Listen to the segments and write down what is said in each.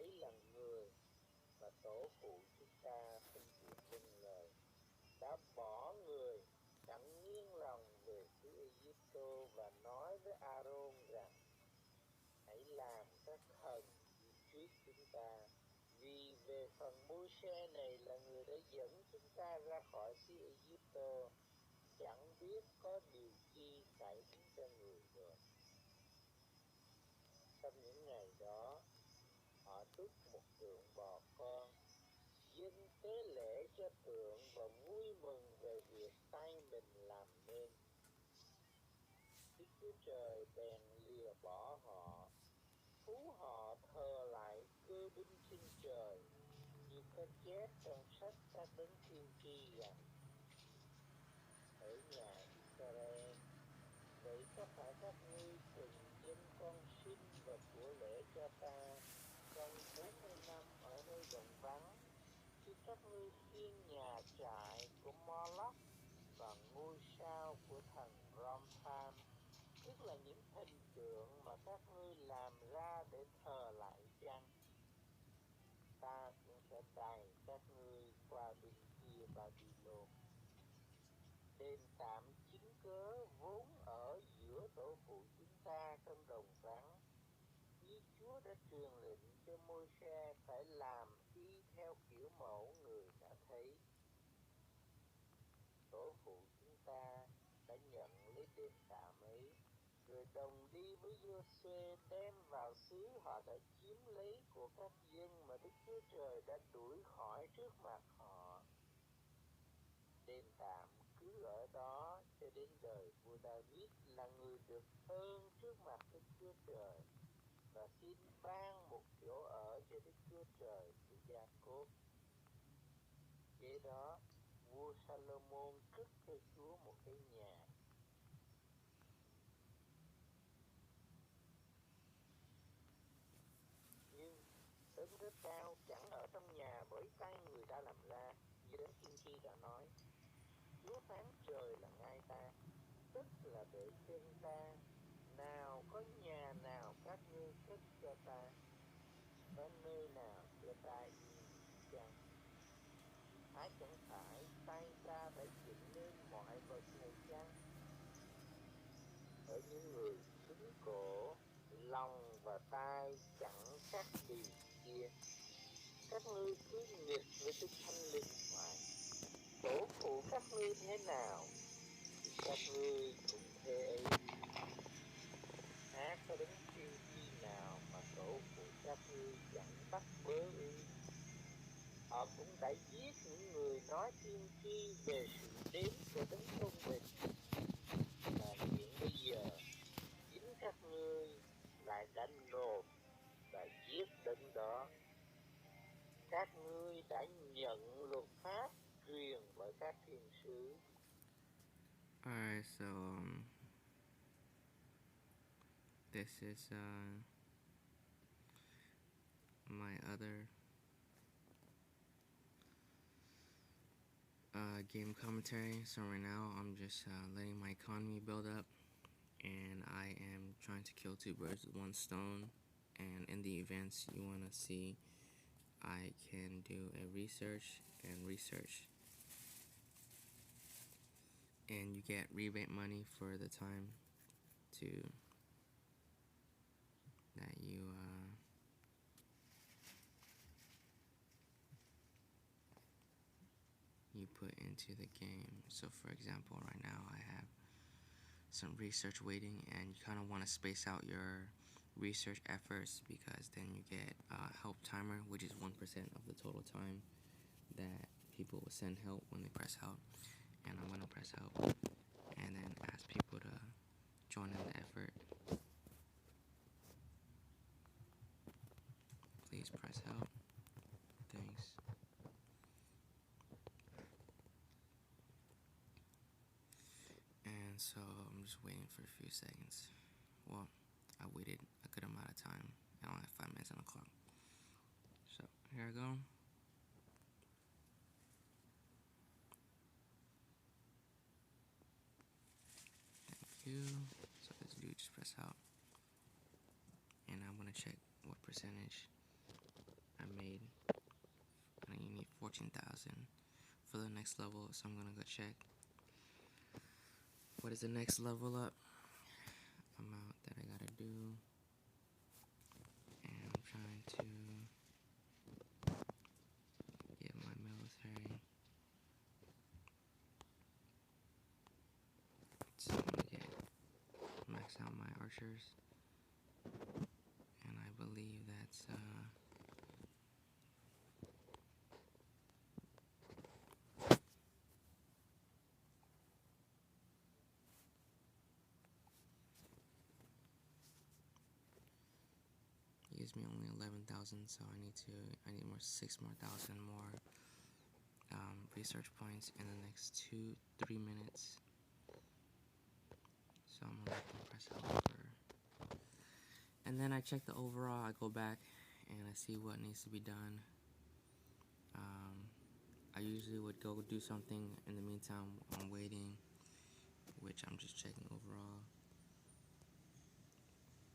ấy là người mà tổ phụ chúng ta không chịu vâng lời, đã bỏ người chẳng nghiêng lòng về xứ Ai-cập và nói với A-rôn rằng hãy làm các thần đi trước chúng ta, vì về phần Môi-se này là người đã dẫn chúng ta ra khỏi xứ Ai-cập, chẳng biết có điều chi xảy đến cho người rồi. Trong những ngày đó, họ đúc một tượng bò con, dâng tế lễ cho tượng và vui mừng về việc tay mình làm nên. Đức Chúa Trời bèn lìa bỏ họ, thú họ thờ lại cơ binh trên trời, như có chép trong sách các đấng tiên tri rằng: Hỡi nhà Israel, vậy có phải các ngươi từng dâng con sinh và của lễ cho ta trong 40 năm ở nơi đồng vắng, khi các ngươi khiêng nhà trại của Moloch và ngôi sao của thần Romphan, tức là những hình tượng mà các ngươi làm ra để thờ lại chăng? Ta cũng sẽ đày các ngươi qua bên kia Babylon. Đền tạm chứng cớ vốn ở giữa tổ phụ chúng ta trong đồng vắng, như Chúa đã truyền lệnh cho Môi-se phải làm y theo kiểu mẫu người đã thấy. Tổ phụ chúng ta đã nhận lấy đền tạm ấy, rồi đồng đi với Giô-suê đem vào xứ họ đã chiếm lấy của các dân mà Đức Chúa Trời đã đuổi khỏi trước mặt họ. Đền tạm cứ ở đó cho đến đời vua David là người được ơn trước mặt Đức Chúa Trời, và xin ban một chỗ ở cho Đức Chúa Trời của Gia-cốp. Kế đó, vua Salomon cất cho Chúa một cái nhà. Nhưng đấng rất cao chẳng ở trong nhà bởi tay người ta làm ra, như đấng tiên tri đã nói: Chúa phán trời là ngai ta, tức là bể chân ta, nào có nhà nào các ngươi cất cho ta, có nơi nào cho ta yên nghỉ chăng? Há chẳng phải tay ta đã dựng nên mọi vật này chăng? Ở những người cứng cổ, lòng và tai chẳng khác gì kia, các ngươi cứ nghịch với Đức Thánh Linh hoài. Tổ phụ các ngươi thế nào thì các ngươi cũng thế ấy. Há có đấng tiên tri nào mà tổ phụ các ngươi chẳng bắt bớ ư? Họ cũng đã giết những người nói tiên tri về sự đến của đấng công bình, mà hiện bây giờ chính các ngươi lại đã nộp và giết đấng đó. Các ngươi đã nhận luật pháp truyền bởi các thiên sứ. Alright, so this is my other game commentary. So right now I'm just letting my economy build up, and I am trying to kill two birds with one stone. And in the events you want to see, I can do a research, and you get rebate money for the time to that you put into the game. So for example, right now I have some research waiting, and you kind of want to space out your research efforts, because then you get help timer, which is 1% of the total time that people will send help when they press help. And I'm going to press help and then ask people to join in the effort. Please press help. Thanks. And so I'm just waiting for a few seconds. Well, I waited a good amount of time. I only have 5 minutes on the clock. So here I go. Thank you. So this dude just press out, and I'm gonna check what percentage and you need 14,000 for the next level, so I'm gonna go check what is the next level up amount that I gotta do, and I'm trying to get my military, so I'm gonna max out my archers, and I believe that's it gives me only 11,000, so I need 6 more thousand more research points in the next 3 minutes. So I'm gonna have to press over, and then I check the overall. I go back and I see what needs to be done. I usually would go do something in the meantime. I'm waiting, which I'm just checking overall.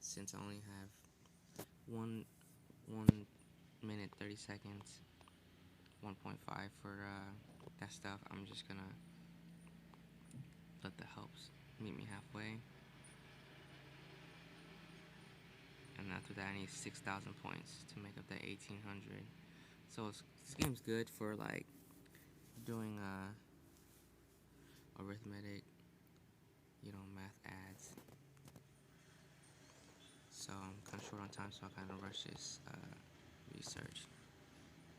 Since I only have 1 minute 30 seconds, 1.5 for that stuff, I'm just gonna let the helps meet me halfway. And after that, I need 6,000 points to make up that 1,800. So this game's good for like doing arithmetic, math adds. So I'm kind of short on time, so I kind of rush this research.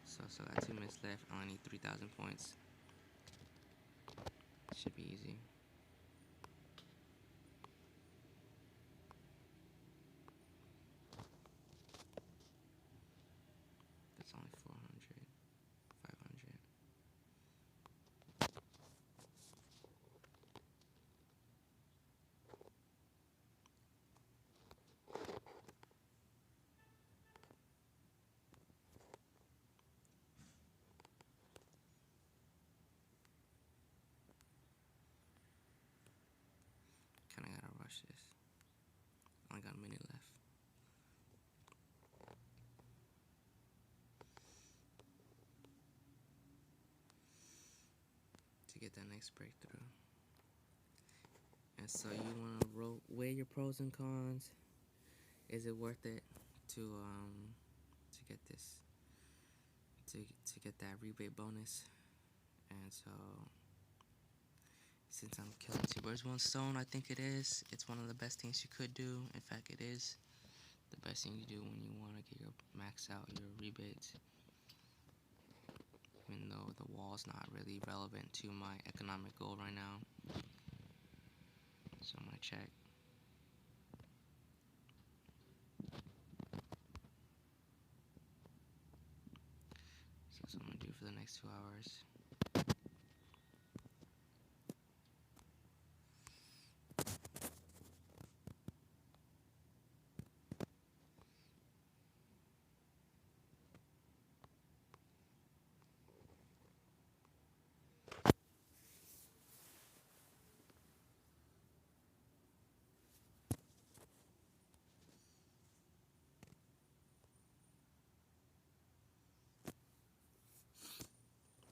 So I got 2 minutes left. I only need 3,000 points. Should be easy. That's only 400, 500. Kinda gotta rush this. Only got a minute left. To get that next breakthrough. And so you wanna weigh your pros and cons. Is it worth it to get this, to get that rebate bonus? And so since I'm killing 2 birds with 1 stone, I think it is. It's one of the best things you could do. In fact, it is the best thing you do when you want to get your max out your rebates. Even though the wall's not really relevant to my economic goal right now. So I'm gonna check. So that's what I'm gonna do for the next 2 hours.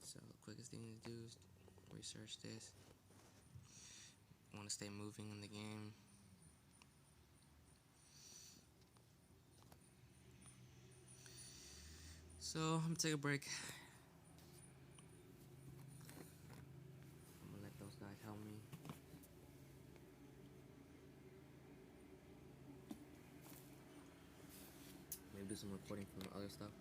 So the quickest thing to do is research this. I want to stay moving in the game. So I'm gonna take a break. I'm gonna let those guys help me. Maybe do some recording from other stuff.